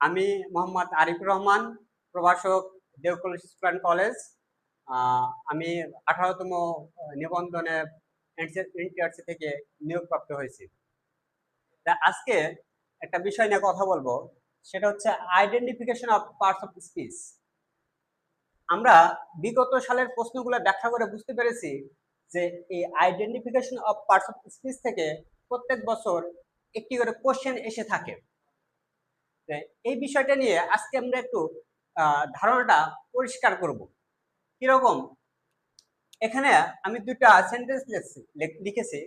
আমি মোহাম্মদ আরিফুর রহমান, প্রভাষক, দেওকল student college. আমি 18তম নিবন্ধনে এনটিআরসি থেকে নিয়োগপ্রাপ্ত হয়েছি। তা আজকে একটা বিষয় নিয়ে কথা বলবো, সেটা হচ্ছে identification of parts of speech. আমরা বিগত সালের প্রশ্নগুলো ব্যাখ্যা করে বুঝতে পেরেছি যে এই identification of parts of speech থেকে প্রত্যেক বছর একটি করে কোশ্চেন এসে থাকে। এই বিষয়টা নিয়ে আজকে আমরা একটু ধারণাটা পরিষ্কার করব। কিরকম, এখানে আমি দুটা সেন্টেন্স লিখেছি।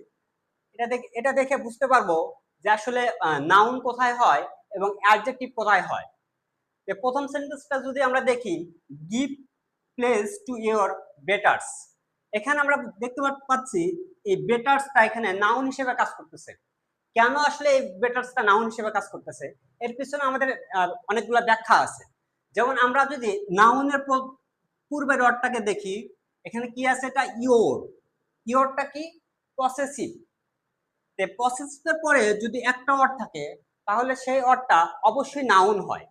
এটা দেখে বুঝতে পারবো যে আসলে নাউন কোথায় হয় এবং অ্যাডজেক্টিভ কোথায় হয়। প্রথম সেন্টেন্সটা যদি আমরা দেখি, গিভ প্লেস টু ইওর বেটার্স, এখানে আমরা দেখতে পাচ্ছি এই বেটার্সটা এখানে নাউন হিসেবে কাজ করতেছে। কেন আসলে এই বেটার্সটা নাউন হিসেবে কাজ করতেছে, এর পিছনে আমাদের অনেকগুলো ব্যাখ্যা আছে। যেমন আমরা যদি নাউনের পূর্বের ওয়ার্ডটাকে দেখি, এখানে কি আছে, এটা ইওর। ইওরটা কি? পসেসিভ। পসেসিভের পরে যদি একটা ওয়ার্ড থাকে তাহলে সেই ওয়ার্ডটা অবশ্যই নাউন হয়।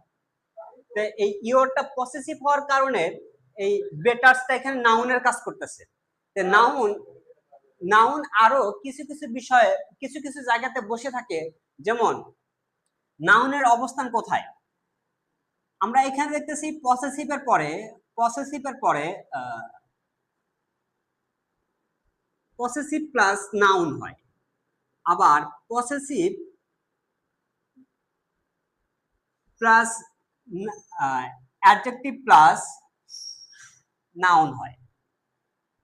এই ইওরটা পসেসিভ হওয়ার কারণে এই বেটার্সটা এখানে নাউনের কাজ করতেছে। নাউন আরো কিছু কিছু বিষয়ে কিছু কিছু জায়গাতে বসে থাকে। যেমন নাউনের অবস্থান কোথায়, আমরা এখানে দেখতেছি পসেসিভের পরে পসেসিভ প্লাস নাউন হয়, আবার possessive plus adjective plus noun হয়,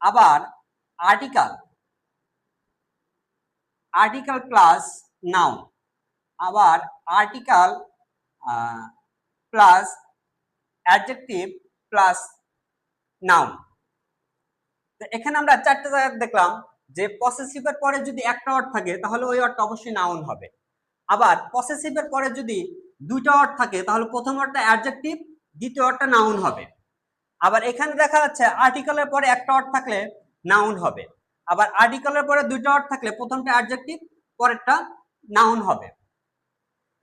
আবার আর্টিকেল প্লাস নাউন, আবার article plus adjective plus noun. এখানে আমরা চারটে জায়গা দেখলাম যে পসেসিভের পরে যদি একটা ওয়ার্ড থাকে তাহলে ওই ওয়ার্ডটা অবশ্যই নাউন হবে। আবার পসেসিভের পরে যদি দুইটা ওয়ার্ড থাকে তাহলে প্রথম ওয়ার্ডটা অ্যাডজেক্টিভ, দ্বিতীয় ওয়ার্ডটা নাউন হবে। আবার এখানে দেখা যাচ্ছে আর্টিকেলের পরে একটা ওয়ার্ড থাকলে নাউন হবে, আবার আর্টিকেলের পরে দুইটা ওয়ার্ড থাকলে প্রথমটা অ্যাডজেক্টিভ, পরেরটা নাউন হবে।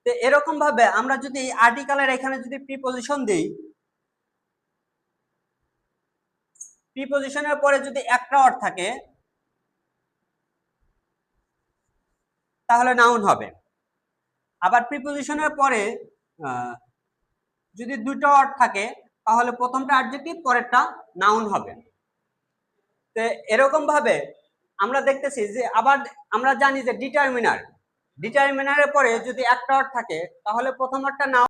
তো এরকম ভাবে আমরা যদি আর্টিকেলের এখানে যদি প্রিপজিশন দিই, প্রিপজিশনের পরে যদি একটা ওয়ার্ড থাকে তাহলে নাউন হবে। আবার প্রিপজিশনের পরে যদি দুটো ওয়ার্ড থাকে তাহলে প্রথমটা অ্যাডজেক্টিভ, পরেরটা নাউন হবে। তো এরকম ভাবে আমরা দেখতেছি যে আবার আমরা জানি যে ডিটারমিনারের পরে যদি একটা ওয়ার্ড থাকে তাহলে প্রথম ওয়ার্ডটা নাউন।